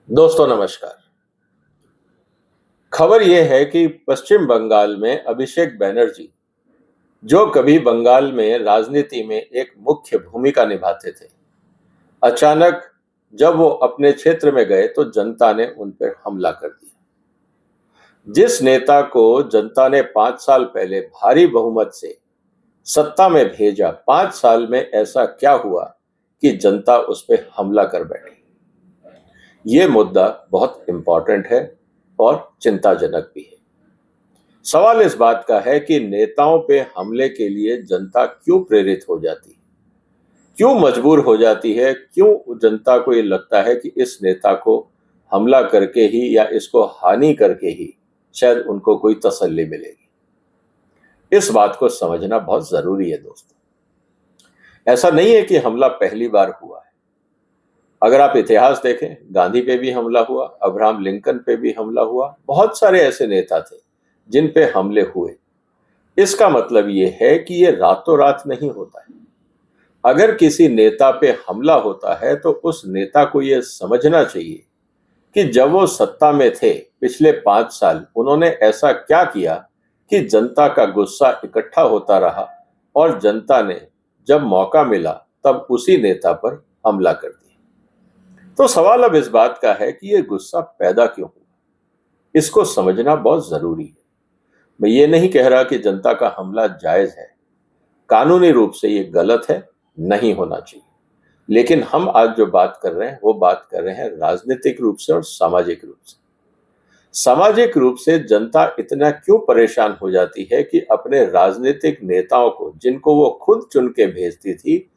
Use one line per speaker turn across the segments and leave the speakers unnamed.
दोस्तों नमस्कार। खबर यह है कि पश्चिम बंगाल में अभिषेक बैनर्जी, जो कभी बंगाल में राजनीति में एक मुख्य भूमिका निभाते थे, अचानक जब वो अपने क्षेत्र में गए तो जनता ने उन पर हमला कर दिया। जिस नेता को जनता ने 5 साल पहले भारी बहुमत से सत्ता में भेजा, 5 साल में ऐसा क्या हुआ कि जनता उस पर हमला कर बैठी। ये मुद्दा बहुत इंपॉर्टेंट है और चिंताजनक भी है। सवाल इस बात का है कि नेताओं पे हमले के लिए जनता क्यों प्रेरित हो जाती है, क्यों मजबूर हो जाती है, क्यों जनता को ये लगता है कि इस नेता को हमला करके ही या इसको हानि करके ही शायद उनको कोई तसल्ली मिलेगी। इस बात को समझना बहुत जरूरी है दोस्तों। ऐसा नहीं है कि हमला पहली बार हुआ है। अगर आप इतिहास देखें, गांधी पे भी हमला हुआ, अब्राहम लिंकन पे भी हमला हुआ, बहुत सारे ऐसे नेता थे जिन पे हमले हुए। इसका मतलब ये है कि ये रातों रात नहीं होता है। अगर किसी नेता पे हमला होता है तो उस नेता को ये समझना चाहिए कि जब वो सत्ता में थे पिछले 5 साल, उन्होंने ऐसा क्या किया कि जनता का गुस्सा इकट्ठा होता रहा और जनता ने जब मौका मिला तब उसी नेता पर हमला कर दिया। तो सवाल अब इस बात का है कि ये गुस्सा पैदा क्यों हुआ। इसको समझना बहुत जरूरी है। मैं ये नहीं कह रहा कि जनता का हमला जायज है, कानूनी रूप से ये गलत है, नहीं होना चाहिए। लेकिन हम आज जो बात कर रहे हैं वो बात कर रहे हैं राजनीतिक रूप से और सामाजिक रूप से। सामाजिक रूप से जनता इतना क्यों परेशान हो जाती है कि अपने राजनीतिक नेताओं को, जिनको वो खुद चुन के भेजती थी,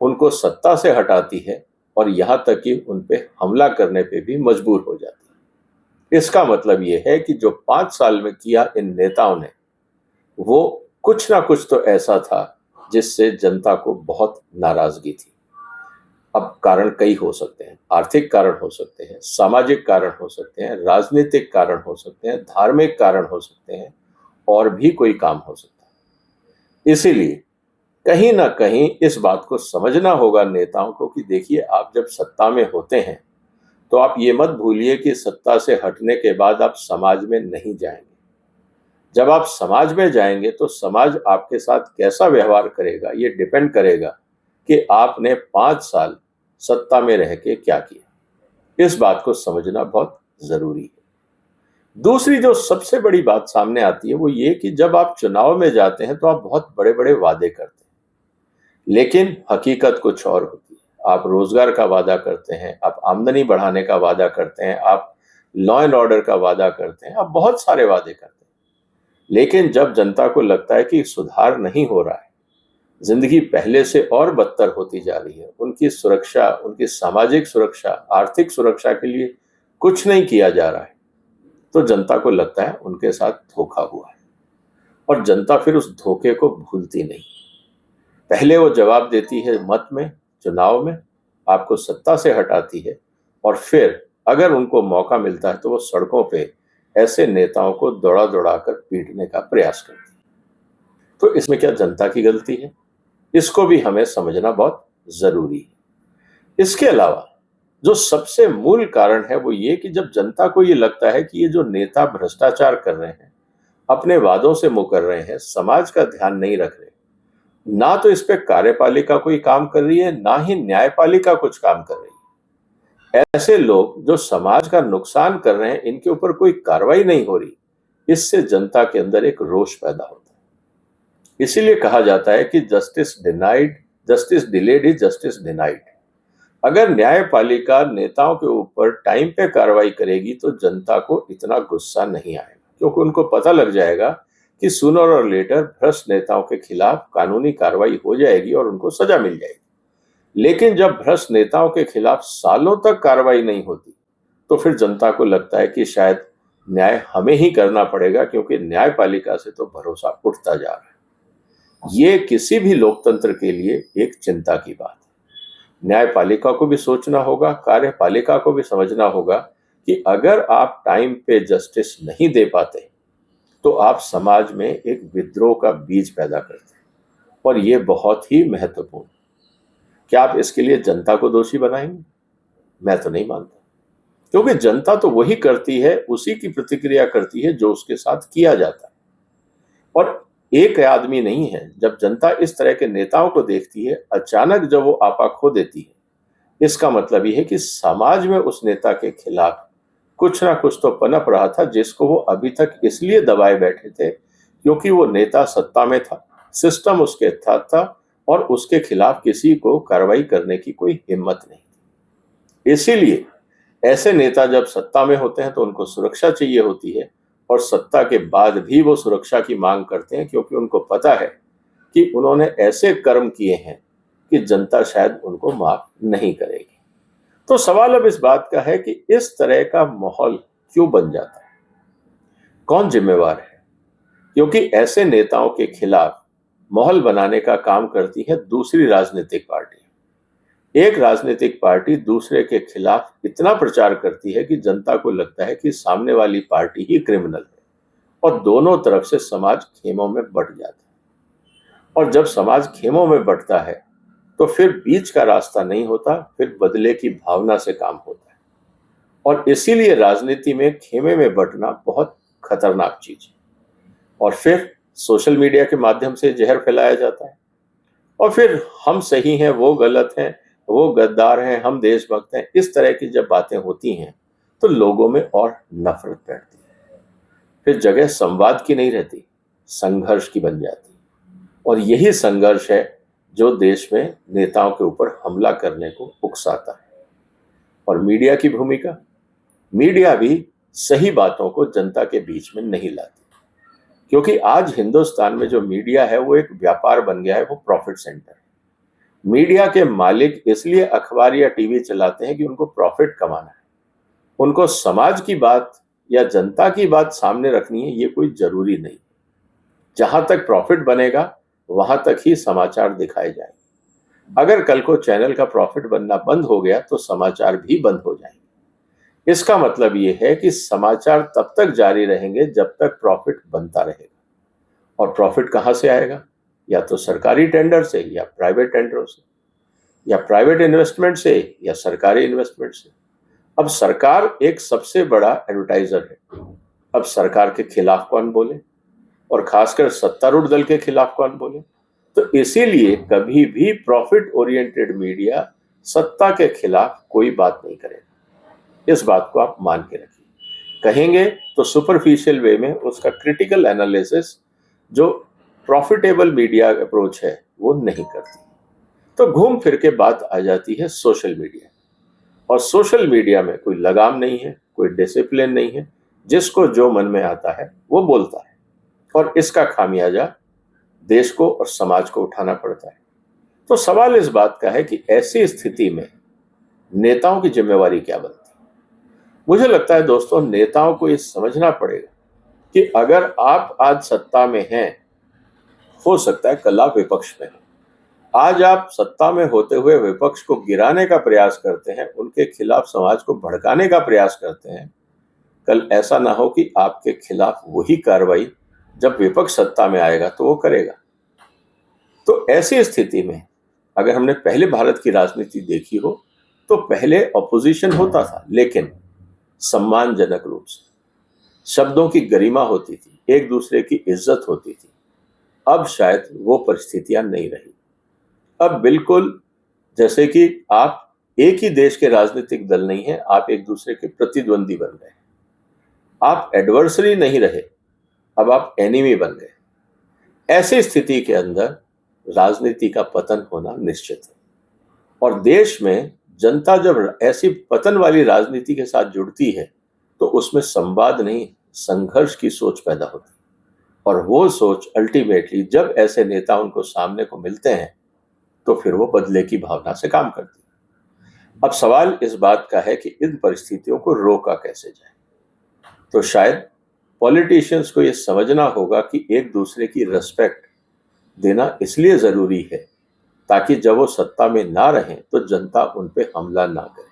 उनको सत्ता से हटाती है और यहां तक कि उन पे हमला करने पे भी मजबूर हो जाती है। इसका मतलब यह है कि जो 5 साल में किया इन नेताओं ने, वो कुछ ना कुछ तो ऐसा था जिससे जनता को बहुत नाराजगी थी। अब कारण कई हो सकते हैं, आर्थिक कारण हो सकते हैं, सामाजिक कारण हो सकते हैं, राजनीतिक कारण हो सकते हैं, धार्मिक कारण हो सकते हैं, और भी कोई काम हो सकता है। इसीलिए कहीं ना कहीं इस बात को समझना होगा नेताओं को कि देखिए, आप जब सत्ता में होते हैं तो आप ये मत भूलिए कि सत्ता से हटने के बाद आप समाज में नहीं जाएंगे। जब आप समाज में जाएंगे तो समाज आपके साथ कैसा व्यवहार करेगा, ये डिपेंड करेगा कि आपने 5 साल सत्ता में रह के क्या किया। इस बात को समझना बहुत जरूरी है। दूसरी जो सबसे बड़ी बात सामने आती है वो ये कि जब आप चुनाव में जाते हैं तो आप बहुत बड़े बड़े वादे करते हैं, लेकिन हकीकत कुछ और होती है। आप रोजगार का वादा करते हैं, आप आमदनी बढ़ाने का वादा करते हैं, आप लॉ एंड ऑर्डर का वादा करते हैं, आप बहुत सारे वादे करते हैं। लेकिन जब जनता को लगता है कि सुधार नहीं हो रहा है, जिंदगी पहले से और बदतर होती जा रही है, उनकी सुरक्षा, उनकी सामाजिक सुरक्षा, आर्थिक सुरक्षा के लिए कुछ नहीं किया जा रहा है, तो जनता को लगता है उनके साथ धोखा हुआ है। और जनता फिर उस धोखे को भूलती नहीं। पहले वो जवाब देती है मत में, चुनाव में, आपको सत्ता से हटाती है, और फिर अगर उनको मौका मिलता है तो वो सड़कों पे ऐसे नेताओं को दौड़ा दौड़ा कर पीटने का प्रयास करती है। तो इसमें क्या जनता की गलती है? इसको भी हमें समझना बहुत जरूरी है। इसके अलावा जो सबसे मूल कारण है वो ये कि जब जनता को ये लगता है कि ये जो नेता भ्रष्टाचार कर रहे हैं, अपने वादों से मुकर रहे हैं, समाज का ध्यान नहीं रख रहे, ना तो इस पे कार्यपालिका कोई काम कर रही है, ना ही न्यायपालिका कुछ काम कर रही है, ऐसे लोग जो समाज का नुकसान कर रहे हैं, इनके ऊपर कोई कार्रवाई नहीं हो रही, इससे जनता के अंदर एक रोष पैदा होता है। इसीलिए कहा जाता है कि justice delayed is justice denied. अगर न्यायपालिका नेताओं के ऊपर टाइम पे कार्रवाई करेगी तो जनता को इतना गुस्सा नहीं आएगा, क्योंकि उनको पता लग जाएगा कि सूनर और लेटर भ्रष्ट नेताओं के खिलाफ कानूनी कार्रवाई हो जाएगी और उनको सजा मिल जाएगी। लेकिन जब भ्रष्ट नेताओं के खिलाफ सालों तक कार्रवाई नहीं होती तो फिर जनता को लगता है कि शायद न्याय हमें ही करना पड़ेगा, क्योंकि न्यायपालिका से तो भरोसा उठता जा रहा है। ये किसी भी लोकतंत्र के लिए एक चिंता की बात है। न्यायपालिका को भी सोचना होगा, कार्यपालिका को भी समझना होगा कि अगर आप टाइम पे जस्टिस नहीं दे पाते तो आप समाज में एक विद्रोह का बीज पैदा करते हैं, और ये बहुत ही महत्वपूर्ण है। क्या आप इसके लिए जनता को दोषी बनाएंगे? मैं तो नहीं मानता। क्योंकि जनता तो वही करती है, उसी की प्रतिक्रिया करती है जो उसके साथ किया जाता है। और एक आदमी नहीं है, जब जनता इस तरह के नेताओं को देखती है, अचानक जब वो आपा खो देती है, इसका मतलब ये है कि समाज में उस नेता के खिलाफ कुछ ना कुछ तो पनप रहा था, जिसको वो अभी तक इसलिए दबाए बैठे थे क्योंकि वो नेता सत्ता में था, सिस्टम उसके साथ था और उसके खिलाफ किसी को कार्रवाई करने की कोई हिम्मत नहीं थी। इसीलिए ऐसे नेता जब सत्ता में होते हैं तो उनको सुरक्षा चाहिए होती है और सत्ता के बाद भी वो सुरक्षा की मांग करते हैं, क्योंकि उनको पता है कि उन्होंने ऐसे कर्म किए हैं कि जनता शायद उनको माफ नहीं करेगी। तो सवाल अब इस बात का है कि इस तरह का माहौल क्यों बन जाता है, कौन जिम्मेवार है? क्योंकि ऐसे नेताओं के खिलाफ माहौल बनाने का काम करती है दूसरी राजनीतिक पार्टी। एक राजनीतिक पार्टी दूसरे के खिलाफ इतना प्रचार करती है कि जनता को लगता है कि सामने वाली पार्टी ही क्रिमिनल है और दोनों तरफ से समाज खेमों में बंट जाता है। और जब समाज खेमों में बंटता है तो फिर बीच का रास्ता नहीं होता, फिर बदले की भावना से काम होता है। और इसीलिए राजनीति में खेमे में बंटना बहुत खतरनाक चीज है। और फिर सोशल मीडिया के माध्यम से जहर फैलाया जाता है और फिर हम सही हैं, वो गलत हैं, वो गद्दार हैं, हम देशभक्त हैं, इस तरह की जब बातें होती हैं तो लोगों में और नफरत बैठती है। फिर जगह संवाद की नहीं रहती, संघर्ष की बन जाती। और यही संघर्ष है जो देश में नेताओं के ऊपर हमला करने को उकसाता है। और मीडिया की भूमिका, मीडिया भी सही बातों को जनता के बीच में नहीं लाती, क्योंकि आज हिंदुस्तान में जो मीडिया है वो एक व्यापार बन गया है, वो प्रॉफिट सेंटर है। मीडिया के मालिक इसलिए अखबार या टीवी चलाते हैं कि उनको प्रॉफिट कमाना है, उनको समाज की बात या जनता की बात सामने रखनी है, ये कोई जरूरी नहीं। जहां तक प्रॉफिट बनेगा वहां तक ही समाचार दिखाए जाएंगे। अगर कल को चैनल का प्रॉफिट बनना बंद हो गया तो समाचार भी बंद हो जाएंगे। इसका मतलब ये है कि समाचार तब तक जारी रहेंगे जब तक प्रॉफिट बनता रहेगा। और प्रॉफिट कहां से आएगा? या तो सरकारी टेंडर से, या प्राइवेट टेंडरों से, या प्राइवेट इन्वेस्टमेंट से, या सरकारी इन्वेस्टमेंट से। अब सरकार एक सबसे बड़ा एडवर्टाइजर है। अब सरकार के खिलाफ कौन बोले, और खासकर सत्तारूढ़ दल के खिलाफ कौन बोले? तो इसीलिए कभी भी प्रॉफिट ओरिएंटेड मीडिया सत्ता के खिलाफ कोई बात नहीं करेगा। इस बात को आप मान के रखिए। कहेंगे तो सुपरफिशियल वे में उसका क्रिटिकल एनालिसिस जो प्रॉफिटेबल मीडिया अप्रोच है वो नहीं करती। तो घूम फिर के बात आ जाती है सोशल मीडिया। और सोशल मीडिया में कोई लगाम नहीं है, कोई डिसिप्लिन नहीं है, जिसको जो मन में आता है वो बोलता है। और इसका खामियाजा देश को और समाज को उठाना पड़ता है। तो सवाल इस बात का है कि ऐसी स्थिति में नेताओं की जिम्मेवारी क्या बनती है? मुझे लगता है दोस्तों, नेताओं को ये समझना पड़ेगा कि अगर आप आज सत्ता में हैं, हो सकता है कल आप विपक्ष में हैं। आज आप सत्ता में होते हुए विपक्ष को गिराने का प्रयास करते हैं, उनके खिलाफ समाज को भड़काने का प्रयास करते हैं। कल ऐसा ना हो कि आपके खिलाफ वही कार्रवाई जब विपक्ष सत्ता में आएगा तो वो करेगा। तो ऐसी स्थिति में अगर हमने पहले भारत की राजनीति देखी हो तो पहले ऑपोजिशन होता था, लेकिन सम्मानजनक रूप से, शब्दों की गरिमा होती थी, एक दूसरे की इज्जत होती थी। अब शायद वो परिस्थितियां नहीं रही। अब बिल्कुल जैसे कि आप एक ही देश के राजनीतिक दल नहीं है, आप एक दूसरे के प्रतिद्वंदी बन गए। आप एडवर्सरी नहीं रहे, अब आप एनिमी बन गए। ऐसी स्थिति के अंदर राजनीति का पतन होना निश्चित है। और देश में जनता जब ऐसी पतन वाली राजनीति के साथ जुड़ती है तो उसमें संवाद नहीं, संघर्ष की सोच पैदा होती है। और वो सोच अल्टीमेटली जब ऐसे नेता उनको सामने को मिलते हैं तो फिर वो बदले की भावना से काम करती है। अब सवाल इस बात का है कि इन परिस्थितियों को रोका कैसे जाए। तो शायद पॉलिटिशियंस को ये समझना होगा कि एक दूसरे की रिस्पेक्ट देना इसलिए जरूरी है ताकि जब वो सत्ता में ना रहें तो जनता उन पे हमला ना करे।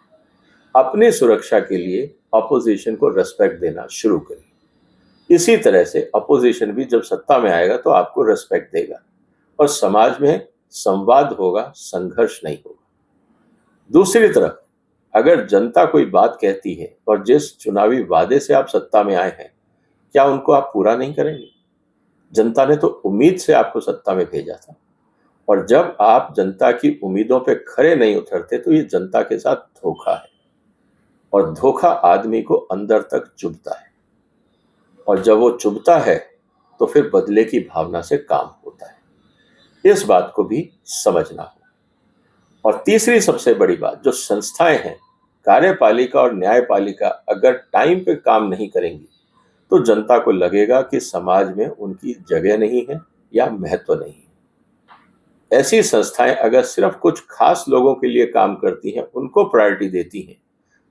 अपनी सुरक्षा के लिए अपोजिशन को रिस्पेक्ट देना शुरू करें। इसी तरह से अपोजिशन भी जब सत्ता में आएगा तो आपको रिस्पेक्ट देगा और समाज में संवाद होगा, संघर्ष नहीं होगा। दूसरी तरफ अगर जनता कोई बात कहती है और जिस चुनावी वादे से आप सत्ता में आए हैं, क्या उनको आप पूरा नहीं करेंगे? जनता ने तो उम्मीद से आपको सत्ता में भेजा था, और जब आप जनता की उम्मीदों पे खरे नहीं उतरते तो ये जनता के साथ धोखा है, और धोखा आदमी को अंदर तक चुभता है, और जब वो चुभता है तो फिर बदले की भावना से काम होता है। इस बात को भी समझना हो। और तीसरी सबसे बड़ी बात, जो संस्थाएं हैं, कार्यपालिका और न्यायपालिका, अगर टाइम पे काम नहीं करेंगी तो जनता को लगेगा कि समाज में उनकी जगह नहीं है या महत्व नहीं है। ऐसी संस्थाएं अगर सिर्फ कुछ खास लोगों के लिए काम करती हैं, उनको प्रायोरिटी देती हैं,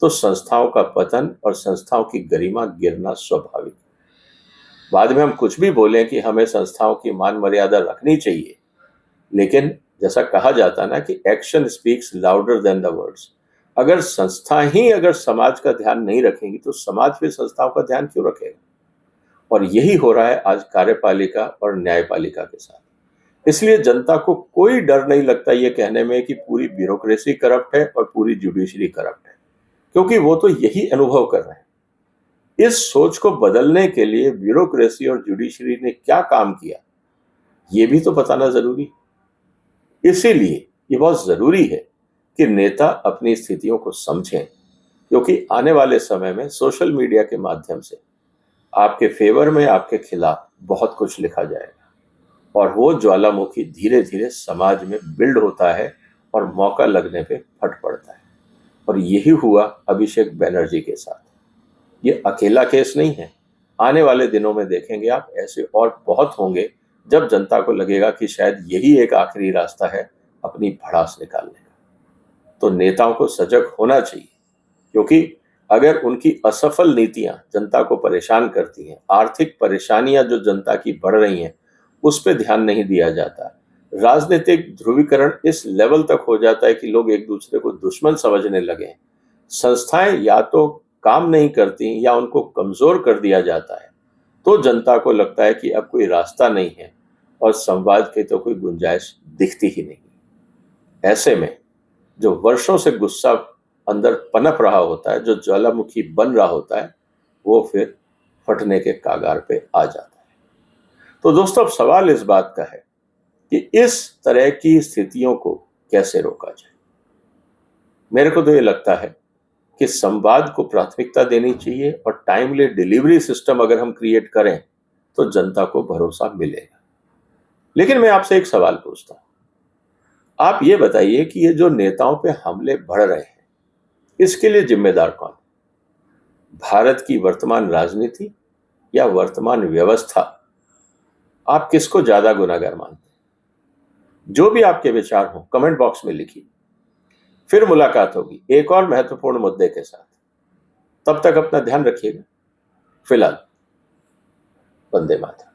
तो संस्थाओं का पतन और संस्थाओं की गरिमा गिरना स्वाभाविक। बाद में हम कुछ भी बोलें कि हमें संस्थाओं की मान मर्यादा रखनी चाहिए, लेकिन जैसा कहा जाता ना कि action speaks louder than the words. अगर संस्था ही अगर समाज का ध्यान नहीं रखेंगी तो समाज फिर संस्थाओं का ध्यान क्यों रखेगा? और यही हो रहा है आज कार्यपालिका और न्यायपालिका के साथ। इसलिए जनता को कोई डर नहीं लगता ये कहने में कि पूरी ब्यूरोक्रेसी करप्ट है और पूरी जुडिशरी करप्ट है, क्योंकि वो तो यही अनुभव कर रहे हैं। इस सोच को बदलने के लिए ब्यूरोक्रेसी और जुडिशरी ने क्या काम किया, ये भी तो बताना जरूरी है। इसीलिए ये बहुत जरूरी है कि नेता अपनी स्थितियों को समझें, क्योंकि आने वाले समय में सोशल मीडिया के माध्यम से आपके फेवर में, आपके खिलाफ बहुत कुछ लिखा जाएगा, और वो ज्वालामुखी धीरे धीरे समाज में बिल्ड होता है और मौका लगने पे फट पड़ता है। और यही हुआ अभिषेक बैनर्जी के साथ। ये अकेला केस नहीं है। आने वाले दिनों में देखेंगे आप, ऐसे और बहुत होंगे जब जनता को लगेगा कि शायद यही एक आखिरी रास्ता है अपनी भड़ास निकालने का। तो नेताओं को सजग होना चाहिए, क्योंकि अगर उनकी असफल नीतियां जनता को परेशान करती हैं, आर्थिक परेशानियां जो जनता की बढ़ रही हैं, उस पर ध्यान नहीं दिया जाता, राजनीतिक ध्रुवीकरण इस लेवल तक हो जाता है कि लोग एक दूसरे को दुश्मन समझने लगे, संस्थाएं या तो काम नहीं करती या उनको कमजोर कर दिया जाता है, तो जनता को लगता है कि अब कोई रास्ता नहीं है और संवाद की तो कोई गुंजाइश दिखती ही नहीं। ऐसे में जो वर्षों से गुस्सा अंदर पनप रहा होता है, जो ज्वालामुखी बन रहा होता है, वो फिर फटने के कागार पे आ जाता है। तो दोस्तों, अब सवाल इस बात का है कि इस तरह की स्थितियों को कैसे रोका जाए। मेरे को तो ये लगता है कि संवाद को प्राथमिकता देनी चाहिए, और टाइमली डिलीवरी सिस्टम अगर हम क्रिएट करें तो जनता को भरोसा मिलेगा। लेकिन मैं आपसे एक सवाल पूछता हूं, आप ये बताइए कि ये जो नेताओं पे हमले बढ़ रहे हैं, इसके लिए जिम्मेदार कौन? भारत की वर्तमान राजनीति या वर्तमान व्यवस्था? आप किसको ज्यादा गुनहगार मानते हैं? जो भी आपके विचार हो कमेंट बॉक्स में लिखिए। फिर मुलाकात होगी एक और महत्वपूर्ण मुद्दे के साथ। तब तक अपना ध्यान रखिएगा। फिलहाल वंदे मातरम।